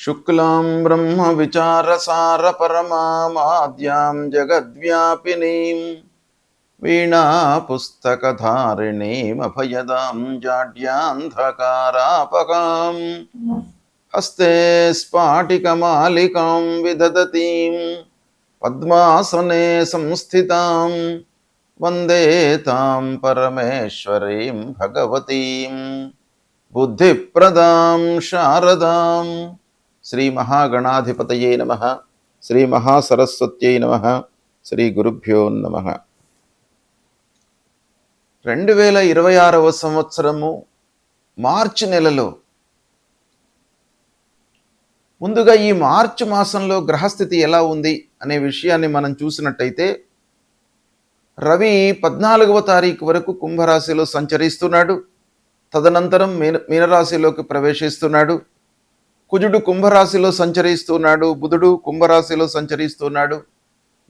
శుక్లాం బ్రహ్మవిచారసారపరమామాద్యాం జగద్వ్యాపినీం వీణాపుస్తకధారిణీమభయదాం జాడ్యాన్ధకారాపకాం హస్తే స్ఫాటికమాలికాం విదదతీం పద్మాసనే సంస్థితాం వందే తాం పరమేశ్వరీం భగవతీం బుద్ధిప్రదాం శారదాం. శ్రీ మహాగణాధిపతయే నమః. శ్రీ మహాసరస్వత్యై నమః. శ్రీ గురుభ్యో నమః. 2026వ సంవత్సరము మార్చి నెలలో ముందుగా ఈ మార్చి మాసంలో గ్రహస్థితి ఎలా ఉంది అనే విషయాన్ని మనం చూసినట్టయితే, రవి 14వ తారీఖు వరకు కుంభరాశిలో సంచరిస్తున్నాడు. తదనంతరం మీనరాశిలోకి ప్రవేశిస్తున్నాడు. కుజుడు కుంభరాశిలో సంచరిస్తున్నాడు. బుధుడు కుంభరాశిలో సంచరిస్తున్నాడు.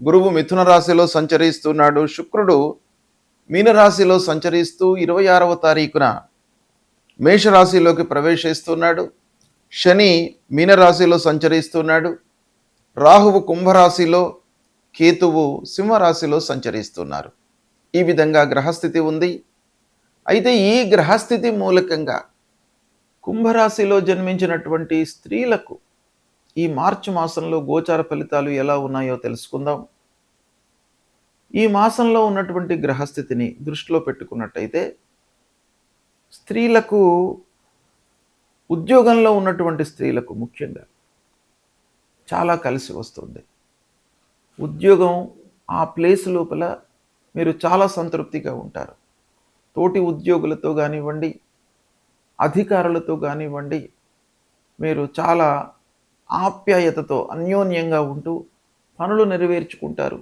గురువు మిథున రాశిలో సంచరిస్తున్నాడు. శుక్రుడు మీనరాశిలో సంచరిస్తూ 26వ తారీఖున మేషరాశిలోకి ప్రవేశిస్తున్నాడు. శని మీనరాశిలో సంచరిస్తున్నాడు. రాహువు కుంభరాశిలో, కేతువు సింహరాశిలో సంచరిస్తున్నారు. ఈ విధంగా గ్రహస్థితి ఉంది. అయితే ఈ గ్రహస్థితి మూలకంగా కుంభరాశిలో జన్మించినటువంటి స్త్రీలకు ఈ మార్చి మాసంలో గోచార ఫలితాలు ఎలా ఉన్నాయో తెలుసుకుందాం. ఈ మాసంలో ఉన్నటువంటి గ్రహస్థితిని దృష్టిలో పెట్టుకున్నట్టయితే, స్త్రీలకు, ఉద్యోగంలో ఉన్నటువంటి స్త్రీలకు ముఖ్యంగా చాలా కలిసి వస్తుంది. ఉద్యోగం ఆ ప్లేస్ లోపల మీరు చాలా సంతృప్తిగా ఉంటారు. తోటి ఉద్యోగులతో కానివ్వండి, అధికారులతో కానివ్వండి, మీరు చాలా ఆప్యాయతతో అన్యోన్యంగా ఉంటూ పనులు నెరవేర్చుకుంటారు.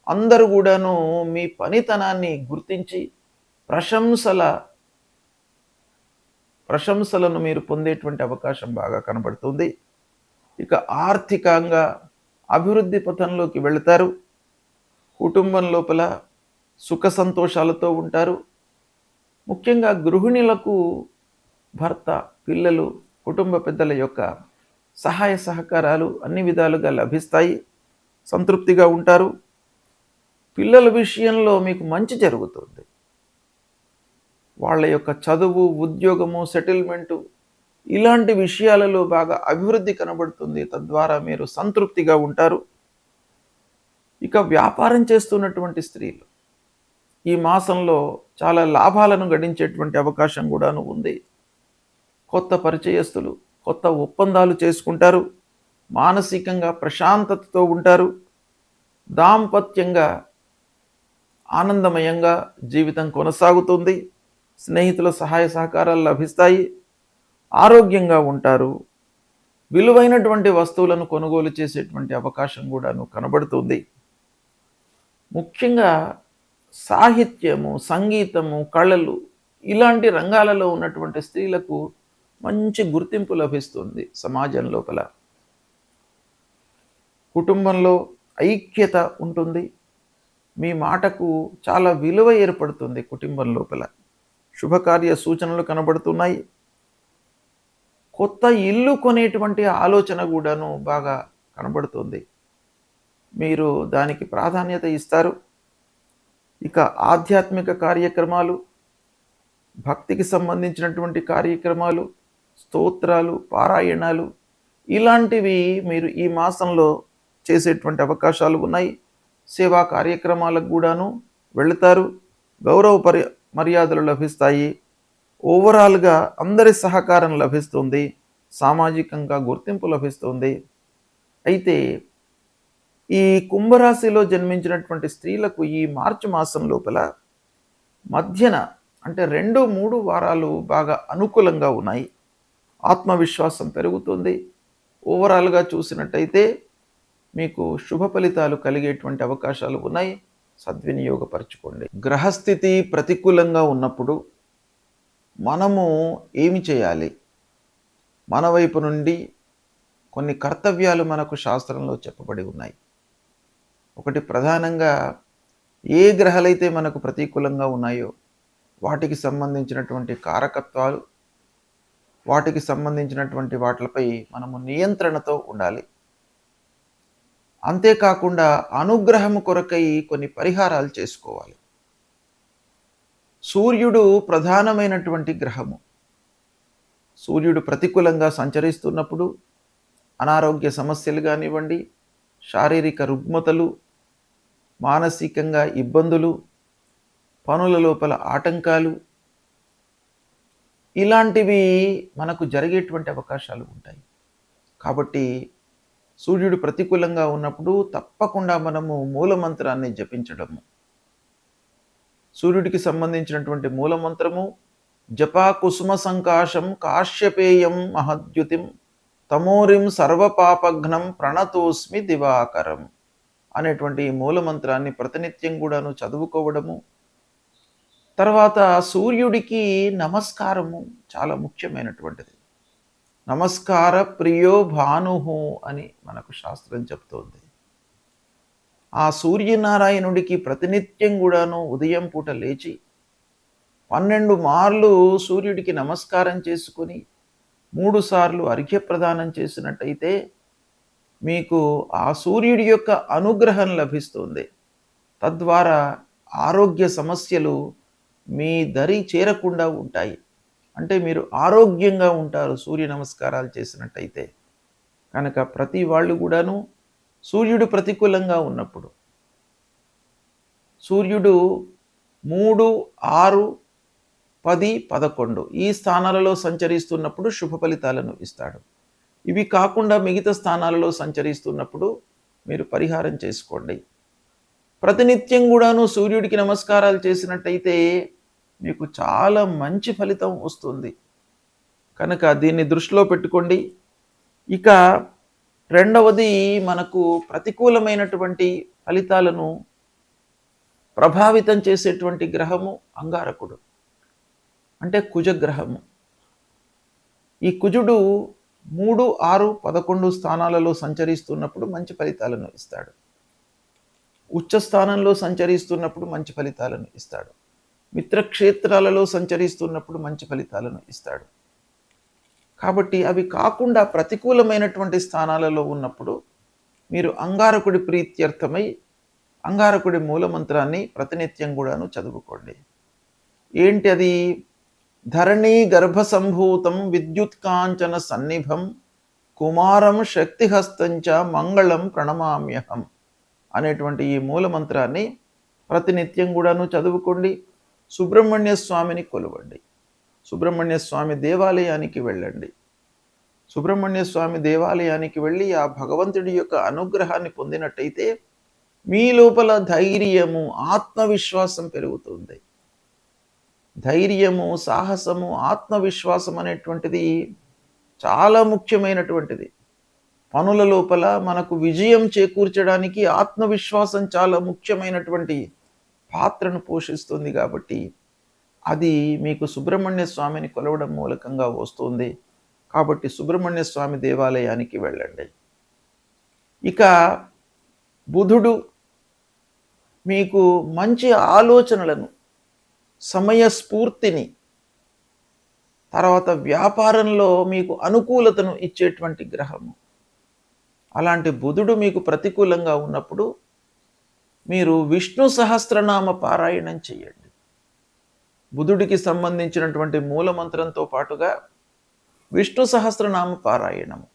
అందరూ కూడాను మీ పనితనాన్ని గుర్తించి ప్రశంసలను మీరు పొందేటువంటి అవకాశం బాగా కనబడుతుంది. ఇక ఆర్థికంగా అభివృద్ధి పథంలోకి వెళతారు. కుటుంబం లోపల సుఖ సంతోషాలతో ఉంటారు. ముఖ్యంగా గృహిణులకు భర్త, పిల్లలు, కుటుంబ పెద్దల యొక్క సహాయ సహకారాలు అన్ని విధాలుగా లభిస్తాయి. సంతృప్తిగా ఉంటారు. పిల్లల విషయంలో మీకు మంచి జరుగుతుంది. వాళ్ళ యొక్క చదువు, ఉద్యోగము, సెటిల్మెంటు ఇలాంటి విషయాలలో బాగా అభివృద్ధి కనబడుతుంది. తద్వారా మీరు సంతృప్తిగా ఉంటారు. ఇక వ్యాపారం చేస్తున్నటువంటి స్త్రీలు ఈ మాసంలో చాలా లాభాలను గడించేటువంటి అవకాశం కూడాను ఉంది. కొత్త పరిచయస్తులు, కొత్త ఒప్పందాలు చేసుకుంటారు. మానసికంగా ప్రశాంతతతో ఉంటారు. దాంపత్యంగా ఆనందమయంగా జీవితం కొనసాగుతుంది. స్నేహితుల సహాయ సహకారాలు లభిస్తాయి. ఆరోగ్యంగా ఉంటారు. విలువైనటువంటి వస్తువులను కొనుగోలు చేసేటువంటి అవకాశం కూడాను కనబడుతుంది. ముఖ్యంగా సాహిత్యము, సంగీతము, కళలు ఇలాంటి రంగాలలో ఉన్నటువంటి స్త్రీలకు మంచి గుర్తింపు లభిస్తుంది సమాజం లోపల. కుటుంబంలో ఐక్యత ఉంటుంది. మీ మాటకు చాలా విలువ ఏర్పడుతుంది. కుటుంబం లోపల శుభకార్య సూచనలు కనబడుతున్నాయి. కొత్త ఇల్లు కొనేటువంటి ఆలోచన కూడాను బాగా కనబడుతుంది. మీరు దానికి ప్రాధాన్యత ఇస్తారు. ఇక ఆధ్యాత్మిక కార్యక్రమాలు, భక్తికి సంబంధించినటువంటి కార్యక్రమాలు, స్తోత్రాలు, పారాయణాలు ఇలాంటివి మీరు ఈ మాసంలో చేసేటువంటి అవకాశాలు ఉన్నాయి. సేవా కార్యక్రమాలకు కూడాను వెళతారు. గౌరవ మర్యాదలు లభిస్తాయి. ఓవరాల్గా అందరి సహకారం లభిస్తుంది. సామాజికంగా గుర్తింపు లభిస్తుంది. అయితే ఈ కుంభరాశిలో జన్మించినటువంటి స్త్రీలకు ఈ మార్చి మాసం లోపల మధ్యన అంటే 2-3 వారాలు బాగా అనుకూలంగా ఉన్నాయి. ఆత్మవిశ్వాసం పెరుగుతుంది. ఓవరాల్గా చూసినట్టయితే మీకు శుభ ఫలితాలు కలిగేటువంటి అవకాశాలు ఉన్నాయి. సద్వినియోగపరచుకోండి. గ్రహస్థితి ప్రతికూలంగా ఉన్నప్పుడు మనము ఏమి చేయాలి? మన వైపు నుండి కొన్ని కర్తవ్యాలు మనకు శాస్త్రంలో చెప్పబడి ఉన్నాయి. ఒకటి, ప్రధానంగా ఏ గ్రహాలైతే మనకు ప్రతికూలంగా ఉన్నాయో వాటికి సంబంధించినటువంటి కారకత్వాలు వాటికి సంబంధించినటువంటి వాటిపై మనము నియంత్రణతో ఉండాలి. అంతేకాకుండా అనుగ్రహము కొరకై కొన్ని పరిహారాలు చేసుకోవాలి. సూర్యుడు ప్రధానమైనటువంటి గ్రహము. సూర్యుడు ప్రతికూలంగా సంచరిస్తున్నప్పుడు అనారోగ్య సమస్యలు కానివ్వండి, శారీరక రుగ్మతలు, మానసికంగా ఇబ్బందులు, పనుల లోపల ఆటంకాలు, ఇలాంటివి మనకు జరిగేటువంటి అవకాశాలు ఉంటాయి. కాబట్టి సూర్యుడు ప్రతికూలంగా ఉన్నప్పుడు తప్పకుండా మనము మూలమంత్రాన్ని జపించడము. సూర్యుడికి సంబంధించినటువంటి మూలమంత్రము జపా కుసుమ సంకాశం కాశ్యపేయం మహద్యుతిం తమోరిం సర్వపాపఘ్నం ప్రణతోస్మి దివాకరం అనేటువంటి ఈ మూలమంత్రాన్ని ప్రతినిత్యం కూడాను చదువుకోవడము. తర్వాత సూర్యుడికి నమస్కారము చాలా ముఖ్యమైనటువంటిది. నమస్కార ప్రియో భానుహు అని మనకు శాస్త్రం చెప్తోంది. ఆ సూర్యనారాయణుడికి ప్రతినిత్యం కూడాను ఉదయం పూట లేచి 12 మార్లు సూర్యుడికి నమస్కారం చేసుకొని 3 సార్లు అర్ఘ్యప్రదానం చేసినట్టయితే మీకు ఆ సూర్యుడి యొక్క అనుగ్రహం లభిస్తుంది. తద్వారా ఆరోగ్య సమస్యలు మీ దరి చేరకుండా ఉంటాయి. అంటే మీరు ఆరోగ్యంగా ఉంటారు సూర్య నమస్కారాలు చేసినట్టయితే. కనుక ప్రతి వాళ్ళు కూడాను సూర్యుడు ప్రతికూలంగా ఉన్నప్పుడు, సూర్యుడు 3, 6, 10, 11 ఈ స్థానాలలో సంచరిస్తున్నప్పుడు శుభ ఫలితాలను ఇస్తాడు. ఇవి కాకుండా మిగతా స్థానాలలో సంచరిస్తున్నప్పుడు మీరు పరిహారం చేసుకోండి. ప్రతినిత్యం కూడాను సూర్యుడికి నమస్కారాలు చేసినట్టయితే మీకు చాలా మంచి ఫలితం వస్తుంది. కనుక దీన్ని దృష్టిలో పెట్టుకోండి. ఇక రెండవది, మనకు ప్రతికూలమైనటువంటి ఫలితాలను ప్రభావితం చేసేటువంటి గ్రహము అంగారకుడు, అంటే కుజగ్రహము. ఈ కుజుడు 3, 6, 11 స్థానాలలో సంచరిస్తున్నప్పుడు మంచి ఫలితాలను ఇస్తాడు. ఉచ్చ స్థానంలో సంచరిస్తున్నప్పుడు మంచి ఫలితాలను ఇస్తాడు. మిత్రక్షేత్రాలలో సంచరిస్తున్నప్పుడు మంచి ఫలితాలను ఇస్తాడు. కాబట్టి అవి కాకుండా ప్రతికూలమైనటువంటి స్థానాలలో ఉన్నప్పుడు మీరు అంగారకుడి ప్రీత్యర్థమై అంగారకుడి మూలమంత్రాన్ని ప్రతినిత్యం కూడాను చదువుకోండి. ఏంటి అది? ధరణీ గర్భ సంభూతం విద్యుత్కాంచన సన్నిభం కుమారం శక్తిహస్తంచ మంగళం ప్రణమామ్యహం అనేటువంటి ఈ మూలమంత్రాన్ని ప్రతినిత్యం కూడాను చదువుకోండి. సుబ్రహ్మణ్య స్వామిని కొలవండి. సుబ్రహ్మణ్య స్వామి దేవాలయానికి వెళ్ళండి. సుబ్రహ్మణ్య స్వామి దేవాలయానికి వెళ్ళి ఆ భగవంతుడి యొక్క అనుగ్రహాన్ని పొందినట్టయితే మీ లోపల ధైర్యము, ఆత్మవిశ్వాసం పెరుగుతుంది. ధైర్యము, సాహసము, ఆత్మవిశ్వాసం అనేటువంటిది చాలా ముఖ్యమైనటువంటిది. పనుల లోపల మనకు విజయం చేకూర్చడానికి ఆత్మవిశ్వాసం చాలా ముఖ్యమైనటువంటి పాత్రను పోషిస్తుంది. కాబట్టి అది మీకు సుబ్రహ్మణ్య స్వామిని కొలవడం మూలకంగా వస్తుంది. కాబట్టి సుబ్రహ్మణ్య స్వామి దేవాలయానికి వెళ్ళండి. ఇక బుధుడు మీకు మంచి ఆలోచనలను, సమయస్ఫూర్తిని, తర్వాత వ్యాపారంలో మీకు అనుకూలతను ఇచ్చేటువంటి గ్రహము. అలాంటి బుధుడు మీకు ప్రతికూలంగా ఉన్నప్పుడు మీరు విష్ణు సహస్రనామ పారాయణం చేయండి. బుధుడికి సంబంధించినటువంటి మూలమంత్రంతో పాటుగా విష్ణు సహస్రనామ పారాయణము.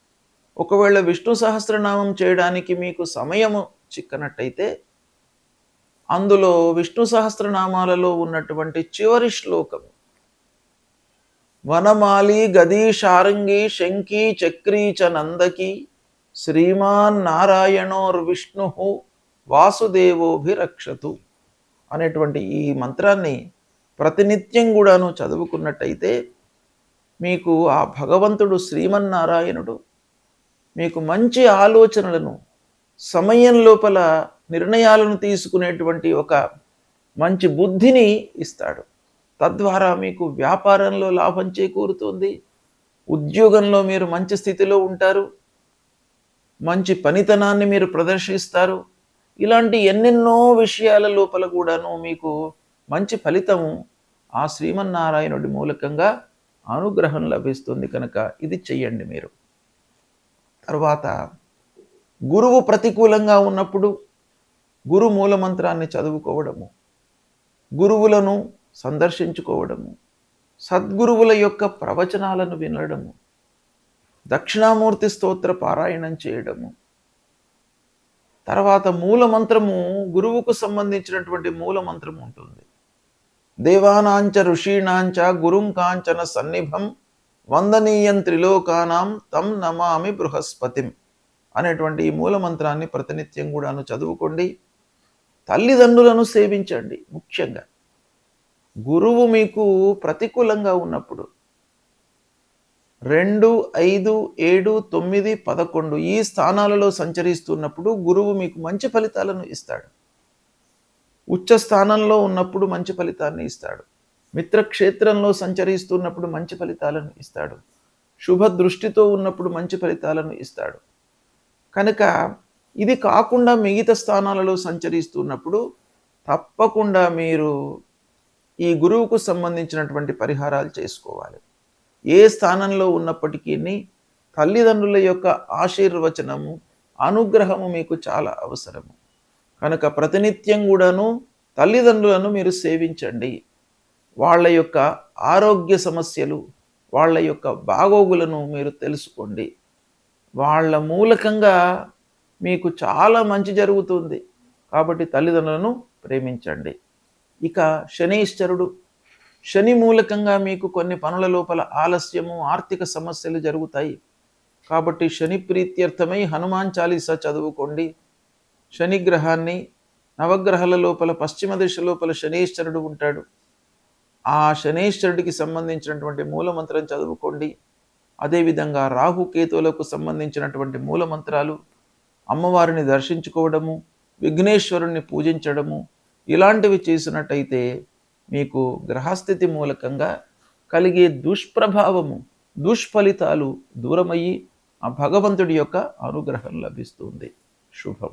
ఒకవేళ విష్ణు సహస్రనామం చేయడానికి మీకు సమయము చిక్కనట్టయితే అందులో విష్ణు సహస్రనామాలలో ఉన్నటువంటి చివరి శ్లోకము వనమాలి గదీ శారంగి శంఖీ చక్రీ చ నందకి శ్రీమాన్ నారాయణోర్విష్ణు వాసుదేవోభిరక్షతు అనేటువంటి ఈ మంత్రాన్ని ప్రతినిత్యం కూడాను చదువుకున్నట్టయితే మీకు ఆ భగవంతుడు శ్రీమన్నారాయణుడు మీకు మంచి ఆలోచనలను, సమయం లోపల నిర్ణయాలను తీసుకునేటువంటి ఒక మంచి బుద్ధిని ఇస్తాడు. తద్వారా మీకు వ్యాపారంలో లాభం చేకూరుతుంది. ఉద్యోగంలో మీరు మంచి స్థితిలో ఉంటారు. మంచి పనితనాన్ని మీరు ప్రదర్శిస్తారు. ఇలాంటి ఎన్నెన్నో విషయాల లోపల కూడాను మీకు మంచి ఫలితము ఆ శ్రీమన్నారాయణుడి మూలకంగా అనుగ్రహం లభిస్తుంది కనుక ఇది చెయ్యండి మీరు. తర్వాత గురువు ప్రతికూలంగా ఉన్నప్పుడు గురు మూలమంత్రాన్ని చదువుకోవడము, గురువులను సందర్శించుకోవడము, సద్గురువుల యొక్క ప్రవచనాలను వినడము, దక్షిణామూర్తి స్తోత్ర పారాయణం చేయడము, తర్వాత మూలమంత్రము గురువుకు సంబంధించినటువంటి మూలమంత్రము ఉంటుంది. దేవానాంచ ఋషీణాంచ గురుం కాంచన సన్నిభం వందనీయం త్రిలోకానాం తం నమామి బృహస్పతిం అనేటువంటి ఈ మూలమంత్రాన్ని ప్రతినిత్యం కూడాను చదువుకోండి. తల్లిదండ్రులను సేవించండి. ముఖ్యంగా గురువు మీకు ప్రతికూలంగా ఉన్నప్పుడు 2, 5, 7, 9, 11 ఈ స్థానాలలో సంచరిస్తున్నప్పుడు గురువు మీకు మంచి ఫలితాలను ఇస్తాడు. ఉచ్చ స్థానంలో ఉన్నప్పుడు మంచి ఫలితాన్ని ఇస్తాడు. మిత్రక్షేత్రంలో సంచరిస్తున్నప్పుడు మంచి ఫలితాలను ఇస్తాడు. శుభ దృష్టితో ఉన్నప్పుడు మంచి ఫలితాలను ఇస్తాడు. కనుక ఇది కాకుండా మిగతా స్థానాలలో సంచరిస్తున్నప్పుడు తప్పకుండా మీరు ఈ గురువుకు సంబంధించినటువంటి పరిహారాలు చేసుకోవాలి. ఏ స్థానంలో ఉన్నప్పటికీ తల్లిదండ్రుల యొక్క ఆశీర్వచనము, అనుగ్రహము మీకు చాలా అవసరము. కనుక ప్రతినిత్యం కూడాను తల్లిదండ్రులను మీరు సేవించండి. వాళ్ళ యొక్క ఆరోగ్య సమస్యలు, వాళ్ళ యొక్క బాగోగులను మీరు తెలుసుకోండి. వాళ్ళ మూలకంగా మీకు చాలా మంచి జరుగుతుంది. కాబట్టి తల్లిదండ్రులను ప్రేమించండి. ఇక శనీశ్వరుడు, శని మూలకంగా మీకు కొన్ని పనుల లోపల ఆలస్యము, ఆర్థిక సమస్యలు జరుగుతాయి. కాబట్టి శని ప్రీత్యర్థమై హనుమాన్ చాలీసా చదువుకోండి. శనిగ్రహాన్ని నవగ్రహాల లోపల పశ్చిమ దిశ లోపల శనీశ్వరుడు ఉంటాడు. ఆ శనీశ్వరుడికి సంబంధించినటువంటి మూలమంత్రం చదువుకోండి. అదేవిధంగా రాహుకేతువులకు సంబంధించినటువంటి మూలమంత్రాలు, అమ్మవారిని దర్శించుకోవడము, విఘ్నేశ్వరుణ్ణి పూజించడము ఇలాంటివి చేసినట్టయితే మీకు గ్రహస్థితి మూలకంగా కలిగే దుష్ప్రభావము, దుష్ఫలితాలు దూరమయ్యి ఆ భగవంతుడి యొక్క అనుగ్రహం లభిస్తుంది. శుభం.